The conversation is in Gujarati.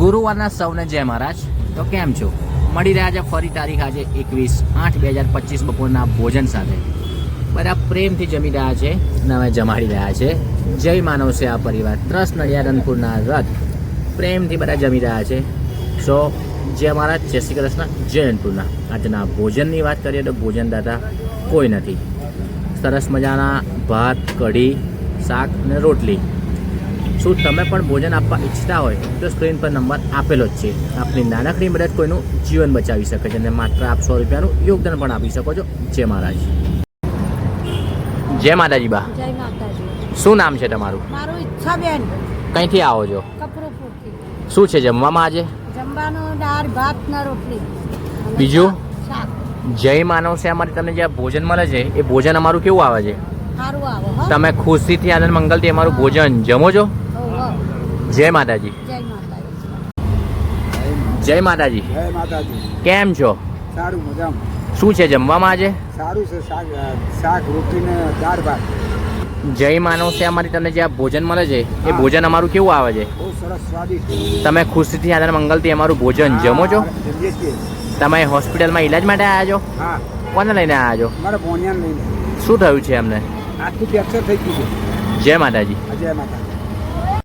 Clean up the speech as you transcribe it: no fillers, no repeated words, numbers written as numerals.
ગુરુવારના સૌને જય મહારાજ. તો કેમ છો? મળી રહ્યા છે ફરી તારીખ આજે 21/8/2025 બપોરના ભોજન સાથે. બધા પ્રેમથી જમી રહ્યા છે અને હવે જમાડી રહ્યા છે. જય માનવ સેવા પરિવાર ટ્રસ્ટ નડિયાદ રણપુરના રથ પ્રેમથી બધા જમી રહ્યા છે. સો જય મહારાજ, જય શ્રી કૃષ્ણ, જય રણપુરના. આજના ભોજનની વાત કરીએ તો ભોજનદાતા કોઈ નથી. સરસ મજાના ભાત, કઢી, શાક અને રોટલી. શું તમે પણ ભોજન આપવા ઈચ્છતા હોય તો સ્ક્રીન પર નંબર આપેલો જ છે. આપની નાનકડી મદદ કોઈનું જીવન બચાવી શકે છે અને માત્ર આપ 100 રૂપિયાનું યોગદાન પણ આપી શકો છો. જય મહારાજ. જય માતાજી બા. જય માતાજી. શું નામ છે તમારું? મારું ઈચ્છાબેન. કંઈથી આવો છો? કપરૂપુરથી. શું છે જમવામાં આજે? જમવાનું દાળ ભાત ને રોટલી. બીજું? શાક. જય માનવ છે અમારે તમને જે ભોજન મળે છે એ ભોજન અમારું કેવું આવે છે? સારું આવે હો. તમે ખુશીથી આનંદ મંગલથી અમારું ભોજન જમો છો? જય માતાજી. જય માતાજી. જય માતાજી. જય માતાજી. કેમ છો? સારું, મજામાં. શું છે જમવામાં આજે? સારું છે. શાક રોટલી ને દાળ ભાત. જય માનવ છે અમારી તમને જે ભોજન મળે છે એ ભોજન અમારું કેવું આવે છે? બહુ સરસ સ્વાદિષ્ટ. તમે ખુશીથી આનંદ મંગલથી અમારું ભોજન જમો છો? જમીએ છીએ. તમે હોસ્પિટલમાં ઈલાજ માટે આવ્યા છો? હા. કોને લઈને આવ્યા છો? મારા ભોણિયાને લઈને. શું થયું છે એમને? આટલું ફ્રેક્ચર થઈ ગયું છે. જય માતાજી. જય માતા.